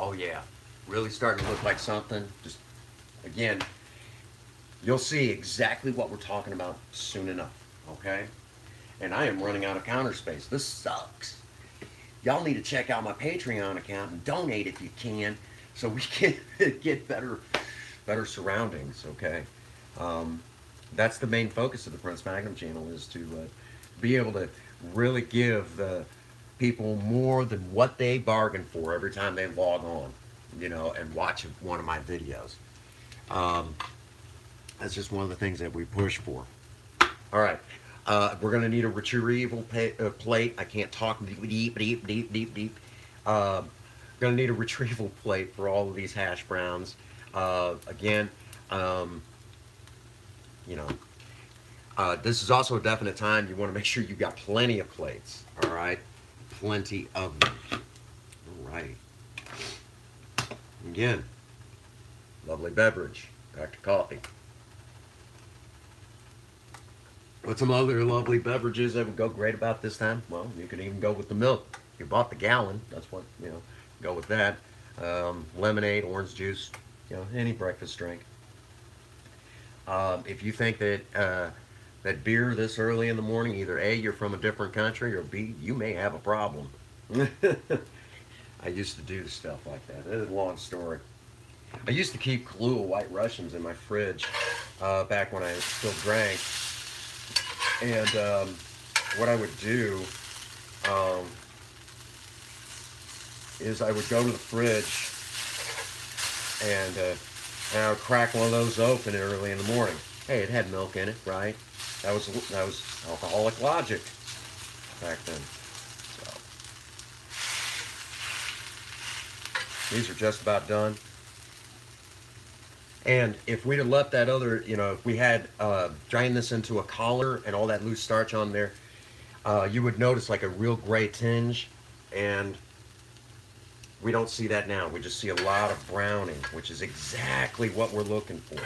Oh yeah, really starting to look like something. Just, again, you'll see exactly what we're talking about soon enough, okay? And I am running out of counter space. This sucks. Y'all need to check out my Patreon account and donate if you can, so we can get better surroundings, okay? That's the main focus of the Prince Magnum channel, is to be able to really give the people more than what they bargain for every time they log on, you know, and watch one of my videos. That's just one of the things that we push for. All right, we're gonna need a retrieval plate. I can't talk deep. Gonna need a retrieval plate for all of these hash browns. Again, you know, this is also a definite time. You want to make sure you got plenty of plates. All right. Plenty of them. All right. Again, lovely beverage. Back to coffee. What's some other lovely beverages that would go great about this time? Well, you could even go with the milk. You bought the gallon. That's what, you know, go with that. Lemonade, orange juice, you know, any breakfast drink. If you think that that beer this early in the morning, either A, you're from a different country, or B, you may have a problem. I used to do stuff like that. It's a long story. I used to keep Kahlua White Russians in my fridge back when I still drank. And what I would do is I would go to the fridge and I would crack one of those open early in the morning. Hey, it had milk in it, right? That was alcoholic logic back then. So these are just about done. And if we'd have left that other, you know, if we had drained this into a collar and all that loose starch on there, you would notice like a real gray tinge, and we don't see that now. We just see a lot of browning, which is exactly what we're looking for.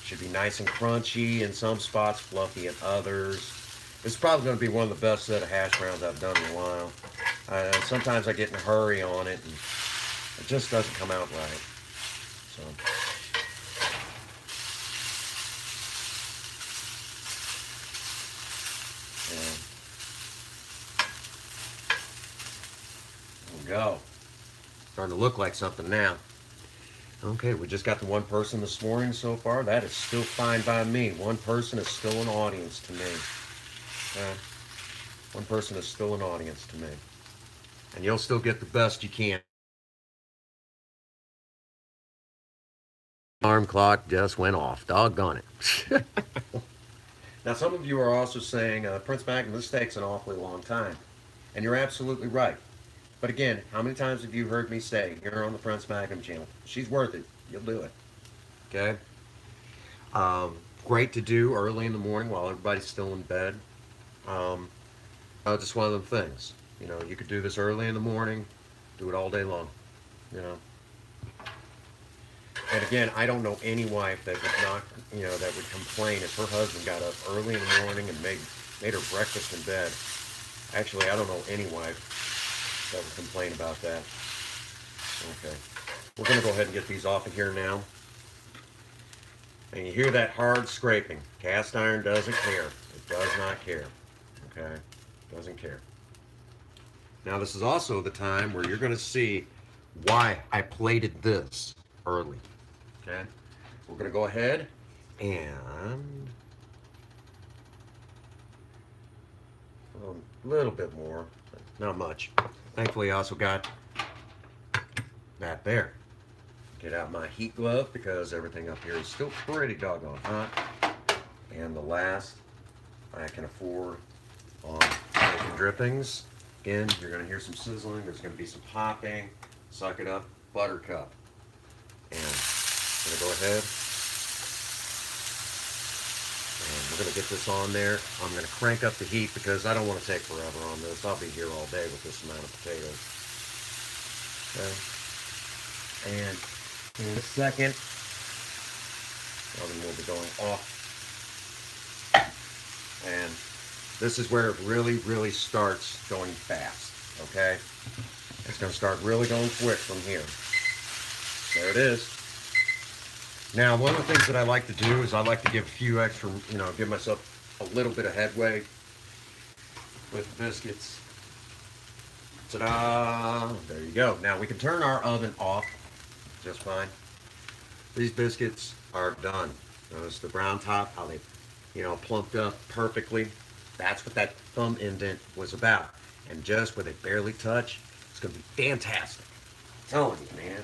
Should be nice and crunchy in some spots, fluffy in others. It's probably going to be one of the best set of hash browns I've done in a while. Sometimes I get in a hurry on it, and it just doesn't come out right. So. Yeah. There we go. Starting to look like something now. Okay, we just got the one person this morning so far. That is still fine by me. One person is still an audience to me. One person is still an audience to me. And you'll still get the best you can. Alarm clock just went off. Doggone it. Now, some of you are also saying, Prince Magnum, this takes an awfully long time. And you're absolutely right. But again, how many times have you heard me say here on the Prince Magnum channel, she's worth it. You'll do it. Okay? Great to do early in the morning while everybody's still in bed. Just one of them things. You know, you could do this early in the morning, do it all day long. You know? And again, I don't know any wife that would not, you know, that would complain if her husband got up early in the morning and made her breakfast in bed. Actually, I don't know any wife that would complain about that. Okay. We're going to go ahead and get these off of here now. And you hear that hard scraping. Cast iron doesn't care. It does not care. Okay? Doesn't care. Now, this is also the time where you're going to see why I plated this early. Okay? We're going to go ahead and a little bit more, but not much. Thankfully, I also got that there. Get out my heat glove because everything up here is still pretty doggone hot. And the last I can afford on bacon drippings. Again, you're going to hear some sizzling. There's going to be some popping. Suck it up, buttercup. And I'm going to go ahead. And we're going to get this on there. I'm going to crank up the heat because I don't want to take forever on this. I'll be here all day with this amount of potatoes. Okay. And in a second, oven will be going off. And this is where it really, really starts going fast, okay? It's going to start really going quick from here. There it is. Now, one of the things that I like to do is I like to give a few extra, give myself a little bit of headway with biscuits. Ta-da! There you go. Now, we can turn our oven off just fine. These biscuits are done. Notice the brown top, how they, plumped up perfectly. That's what that thumb indent was about. And just where they barely touch, it's going to be fantastic. I'm telling you, man.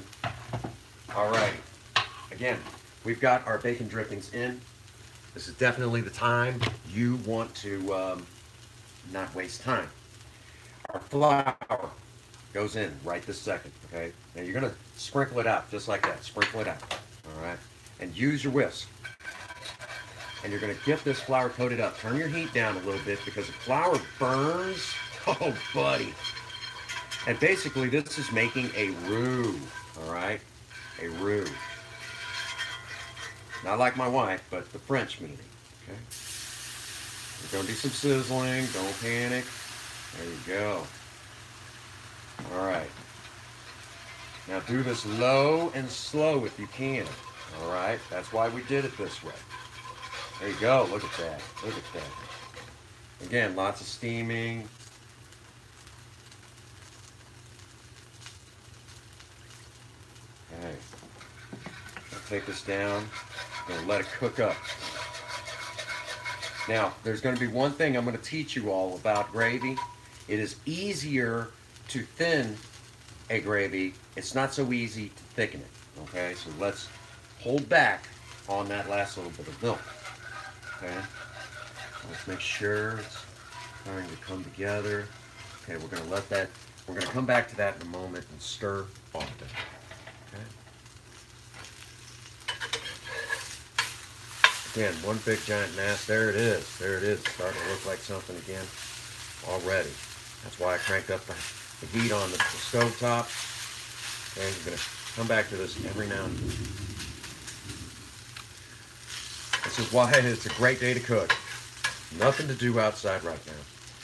All right. Again, we've got our bacon drippings in. This is definitely the time you want to not waste time. Our flour goes in right this second, okay? Now you're going to sprinkle it out just like that. Sprinkle it out, all right? And use your whisk. And you're going to get this flour coated up. Turn your heat down a little bit because if flour burns, oh, buddy. And basically, this is making a roux, all right? A roux. Not like my wife, but the French meaning, okay? There's going to be some sizzling. Don't panic. There you go. All right. Now do this low and slow if you can, all right? That's why we did it this way. There you go. Look at that. Look at that. Again, lots of steaming. Okay. I'll take this down. I'm going to let it cook up. Now, there's going to be one thing I'm going to teach you all about gravy. It is easier to thin a gravy. It's not so easy to thicken it. Okay, so let's hold back on that last little bit of milk. Okay, let's make sure it's starting to come together. Okay, we're going to let that, we're going to come back to that in a moment and stir often. Okay. Again, one big giant mass. There it is. There it is. It's starting to look like something again already. That's why I cranked up the heat on the stove top. And we're going to come back to this every now and then. This is why it's a great day to cook. Nothing to do outside right now.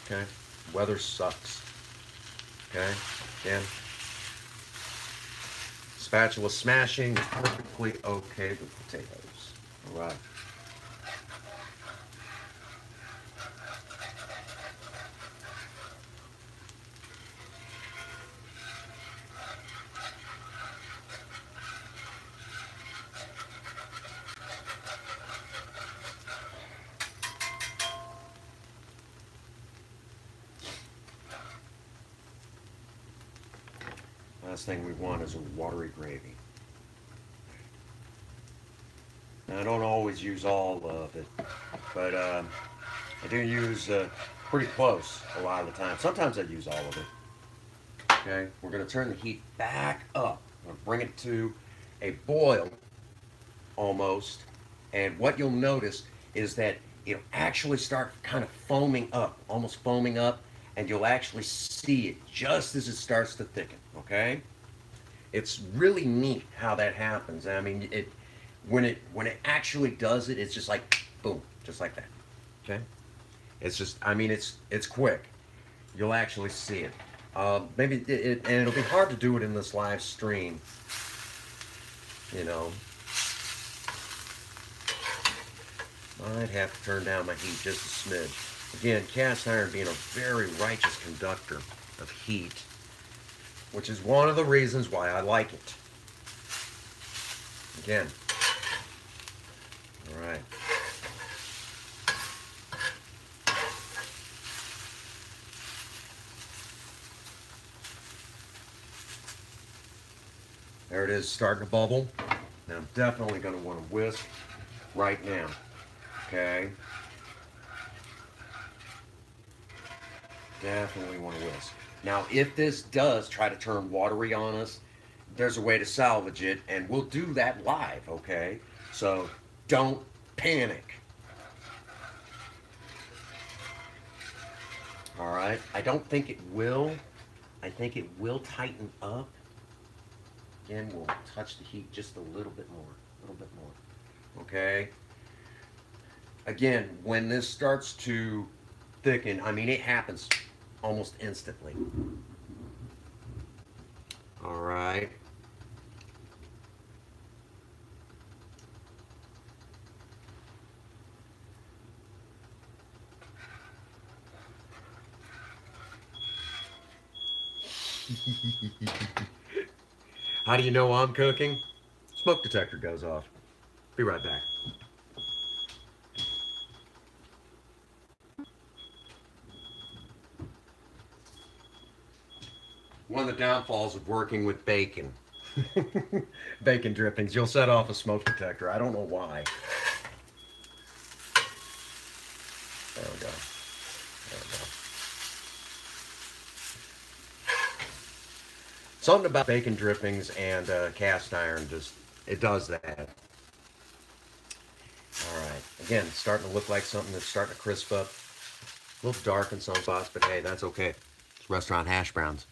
Okay? Weather sucks. Okay? Again, spatula smashing is perfectly okay with potatoes. All right. Last thing we want is a watery gravy. Now, I don't always use all of it, but I do use pretty close a lot of the time. Sometimes I use all of it. Okay, we're going to turn the heat back up. I'm going to bring it to a boil almost, and what you'll notice is that it'll actually start kind of foaming up, almost foaming up, and you'll actually see it just as it starts to thicken, okay? It's really neat how that happens. I mean, when it actually does it, it's just like, boom, just like that, okay? It's just, I mean, it's quick. You'll actually see it. Maybe, and it'll be hard to do it in this live stream, you know. Might have to turn down my heat just a smidge. Again, cast iron being a very righteous conductor of heat, which is one of the reasons why I like it. Again. All right. There it is, starting to bubble. Now I'm definitely going to want to whisk right now. Okay. Definitely want to whisk. Now, if this does try to turn watery on us, there's a way to salvage it, and we'll do that live, okay? So don't panic. All right, I don't think it will. I think it will tighten up. Again, we'll touch the heat just a little bit more, okay? Again, when this starts to thicken, I mean, it happens almost instantly. All right. How do you know I'm cooking? Smoke detector goes off. Be right back. One of the downfalls of working with bacon. Bacon drippings. You'll set off a smoke detector. I don't know why. There we go. There we go. Something about bacon drippings and cast iron, just, it does that. All right. Again, starting to look like something that's starting to crisp up. A little dark in some spots, but hey, that's okay. It's restaurant hash browns.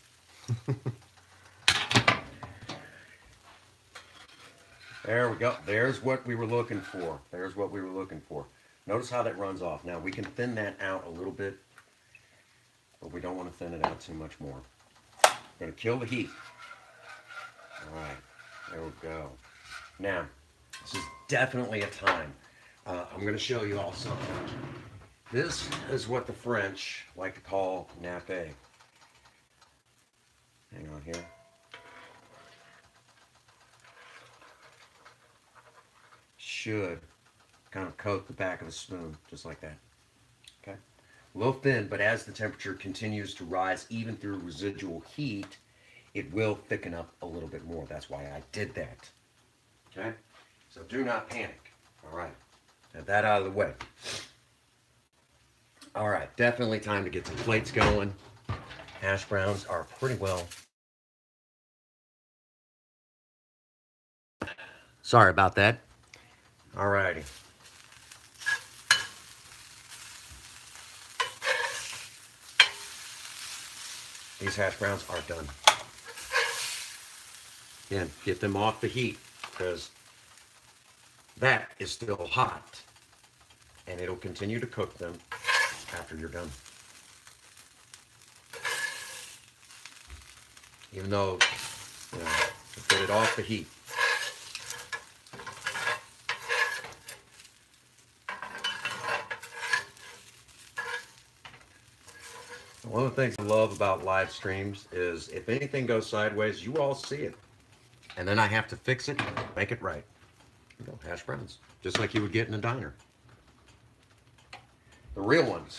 There we go. There's what we were looking for. There's what we were looking for. Notice how that runs off. Now, we can thin that out a little bit, but we don't want to thin it out too much more. We're going to kill the heat. All right. There we go. Now, this is definitely a time. I'm going to show you all something. This is what the French like to call nappe. Hang on here. Should kind of coat the back of the spoon, just like that. Okay? A little thin, but as the temperature continues to rise, even through residual heat, it will thicken up a little bit more. That's why I did that. Okay? So do not panic. All right. Have that out of the way. All right. Definitely time to get some plates going. Hash browns are pretty well. Sorry about that. All righty. These hash browns are done. Again, get them off the heat because that is still hot and it'll continue to cook them after you're done. Even though, you know, get it off the heat. One of the things I love about live streams is if anything goes sideways, you all see it. And then I have to fix it, make it right. You know, hash browns, just like you would get in a diner. The real ones.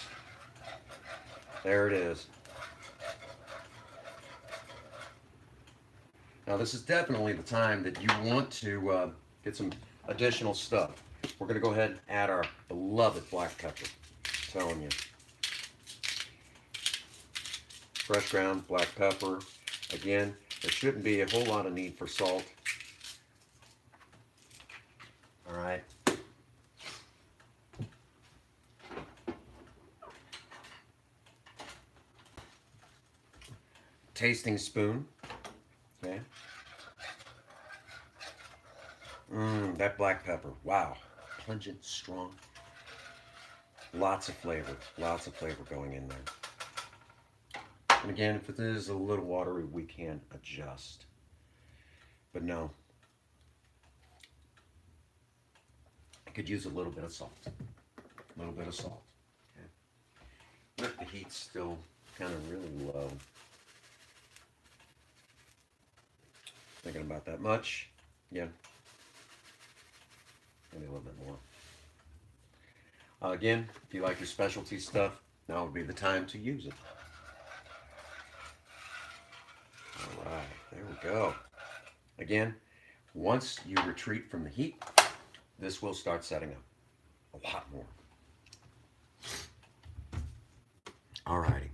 There it is. Now this is definitely the time that you want to get some additional stuff. We're going to go ahead and add our beloved black pepper. I'm telling you. Fresh ground black pepper. Again, there shouldn't be a whole lot of need for salt. All right. Tasting spoon. Okay. That black pepper. Wow. Pungent, strong. Lots of flavor. Lots of flavor going in there. And again, if it is a little watery, we can adjust. But no. I could use a little bit of salt. A little bit of salt. Okay. But the heat's still kind of really low. Thinking about that much. Yeah. Maybe a little bit more. Again, if you like your specialty stuff, now would be the time to use it. All right, there we go. Again, once you retreat from the heat, this will start setting up a lot more. All righty.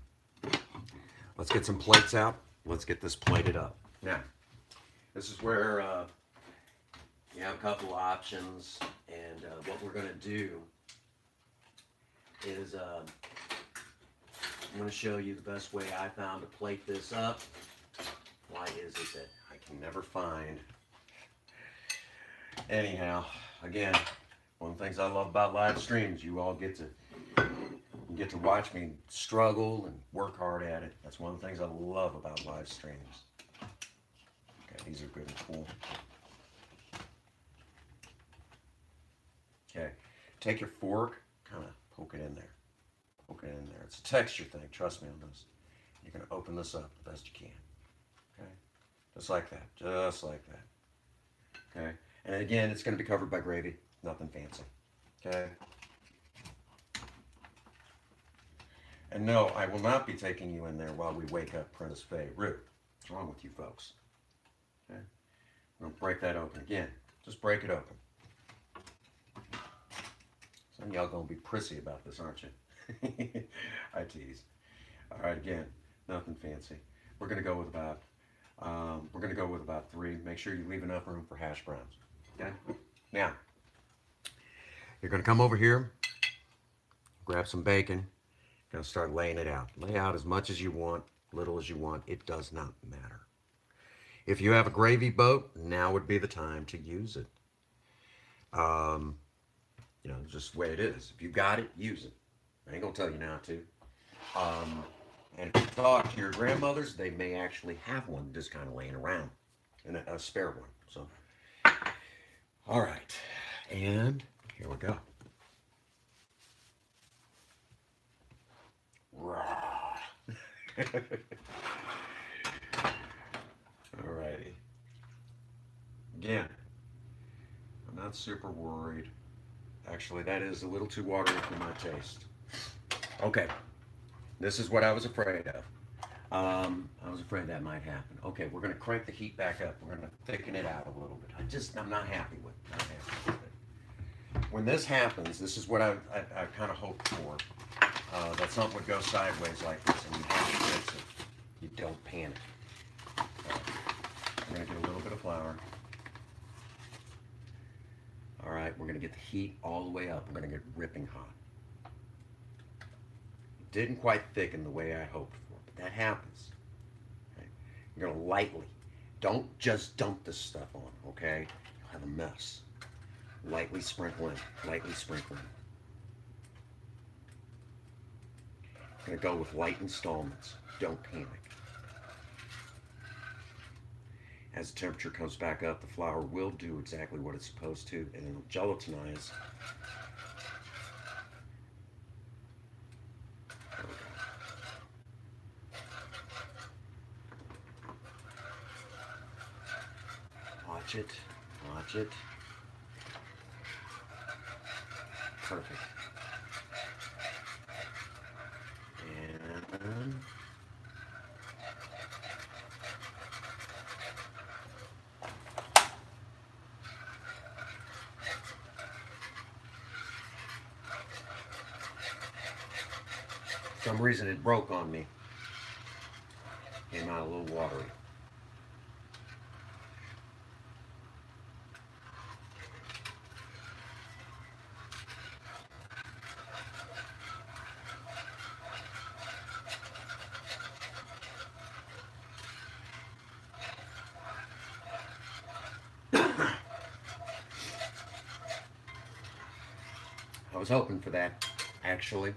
Let's get some plates out. Let's get this plated up. Now, this is where you have a couple of options, and what we're going to do is I'm going to show you the best way I found to plate this up. Why is it that I can never find? Anyhow, again, one of the things I love about live streams, you all get to watch me struggle and work hard at it. That's one of the things I love about live streams. Okay, these are good and cool. Okay, take your fork, kind of poke it in there. Poke it in there. It's a texture thing, trust me on this. You're going to open this up the best you can. Okay, just like that, just like that. Okay, and again, it's going to be covered by gravy, nothing fancy. Okay. And no, I will not be taking you in there while we wake up Princess Fhaie Rue. What's wrong with you folks? Okay, I'm going to break that open again. Just break it open. Some of y'all going to be prissy about this, aren't you? I tease. All right, again, nothing fancy. We're going to go with about 3. Make sure you leave enough room for hash browns. Okay? Now, you're going to come over here, grab some bacon. Gonna start laying it out. Lay out as much as you want, little as you want. It does not matter. If you have a gravy boat, now would be the time to use it. You know, just the way it is. If you got it, use it. I ain't gonna tell you not to. And if you talk to your grandmothers, they may actually have one just kind of laying around, and a spare one. So, all right, and here we go. Alrighty. Again, I'm not super worried. Actually, that is a little too watery for my taste. Okay, this is what I was afraid of. I was afraid that might happen. Okay, we're going to crank the heat back up. We're going to thicken it out a little bit. I'm not happy with it. When this happens, this is what I kind of hoped for. That something would go sideways like this, and you have to fix it. You don't panic. We're going to get a little bit of flour. All right, we're going to get the heat all the way up. We're going to get ripping hot. It didn't quite thicken the way I hoped for, but that happens. Okay? You're going to lightly, don't just dump this stuff on, okay? You'll have a mess. Lightly sprinkle in, lightly sprinkle in. I'm going to go with light installments. Don't panic. As the temperature comes back up, the flour will do exactly what it's supposed to, and it'll gelatinize. There we go. Watch it. Watch it. Perfect. And for some reason it broke on me. Came out a little watery. I was hoping for that, actually.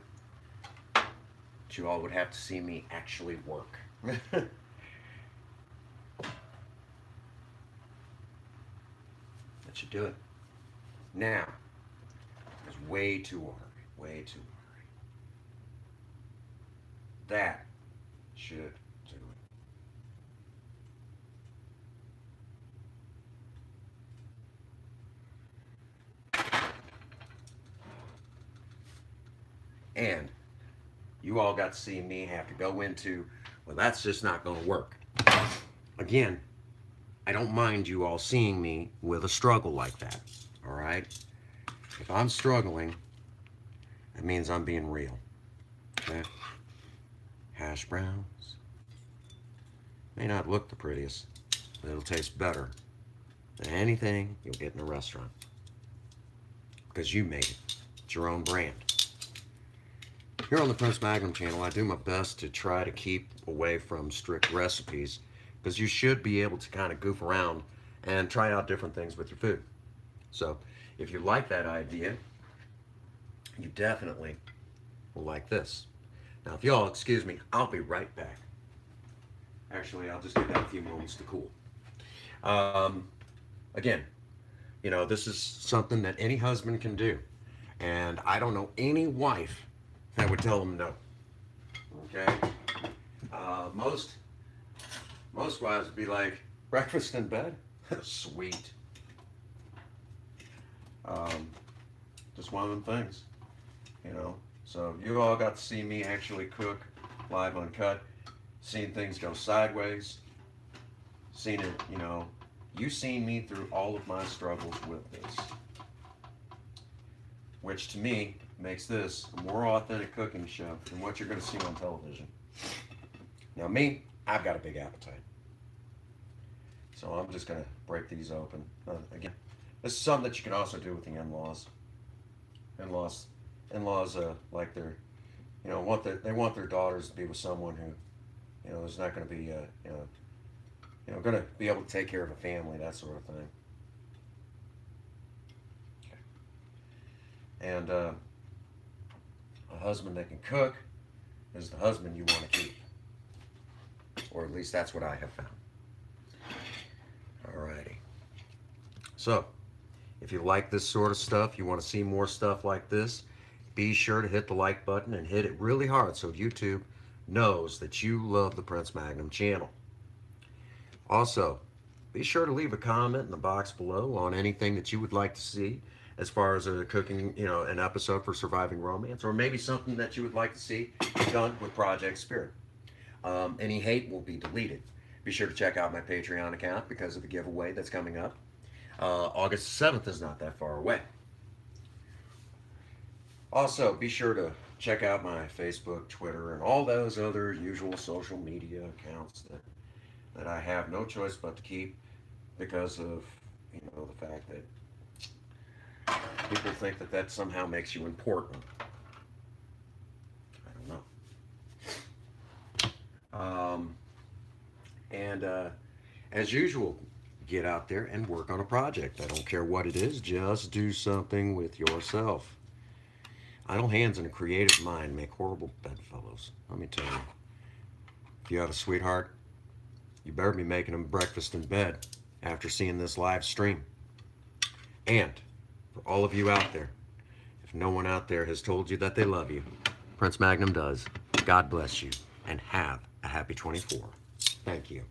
But you all would have to see me actually work. That should do it. Now, it's way too watery, way too watery. That should do it. And you all got to see me have to go into, well, that's just not going to work. Again, I don't mind you all seeing me with a struggle like that, all right? If I'm struggling, that means I'm being real, okay? Hash browns, May not look the prettiest, but it'll taste better than anything you'll get in a restaurant. Because you made it. It's your own brand. Here on the Prince Magnum channel, I do my best to try to keep away from strict recipes, because you should be able to kind of goof around and try out different things with your food. So if you like that idea, you definitely will like this. Now, if y'all excuse me, I'll be right back. Actually, I'll just give that a few moments to cool. Again, you know, this is something that any husband can do. And I don't know any wife that would tell them no. Okay? Most wives would be like, breakfast in bed? Sweet. Just one of them things, you know. So you all got to see me actually cook live uncut, seen things go sideways, seen it, you know. You've seen me through all of my struggles with this, which to me makes this a more authentic cooking show than what you're going to see on television. Now me, I've got a big appetite, so I'm just going to break these open. Again, this is something that you can also do with the in-laws. In-laws like their, you know, they want their daughters to be with someone who, you know, is not going to be, you know, going to be able to take care of a family, that sort of thing. Okay. And a husband that can cook is the husband you want to keep, or at least that's what I have found. Alrighty. So, if you like this sort of stuff, you want to see more stuff like this, be sure to hit the like button and hit it really hard so YouTube knows that you love the Prince Magnum channel. Also, be sure to leave a comment in the box below on anything that you would like to see as far as a cooking, you know, an episode for Surviving Romance, or maybe something that you would like to see done with Project Spirit. Any hate will be deleted. Be sure to check out my Patreon account because of the giveaway that's coming up. August 7th is not that far away. Also, be sure to check out my Facebook, Twitter, and all those other usual social media accounts that I have no choice but to keep because of, you know, the fact that people think that that somehow makes you important. I don't know. As usual, get out there and work on a project. I don't care what it is, just do something with yourself. Idle hands and a creative mind make horrible bedfellows. Let me tell you. If you have a sweetheart, you better be making them breakfast in bed after seeing this live stream. And for all of you out there, if no one out there has told you that they love you, Prince Magnum does. God bless you, and have a happy 24. Thank you.